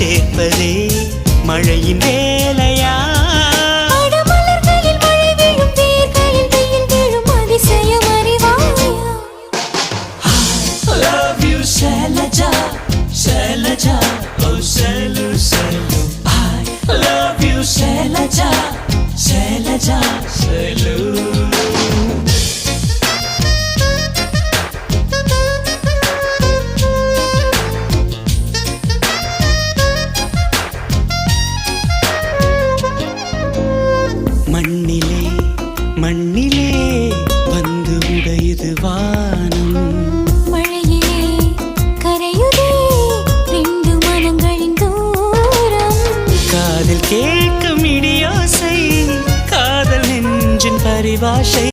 சேர்ப்பதே மழையின் வேலையா? மலர்களில் மழை விழும், வேர்களில் வெயில் விழும், அதிசயம் அறிவாயா? I love you Shailaja, Shailaja, oh Shailu, Shailu. I love you Shailaja, Shailaja, Shailu. மண்ணிலே மண்ணிலே வந்து உடையுது வானம், மழையிலே கரையுதே ரெண்டு மனங்களின் தூரம். காதில் கேட்கும் இடியோசை, காதல் நெஞ்சின் பரிபாஷை.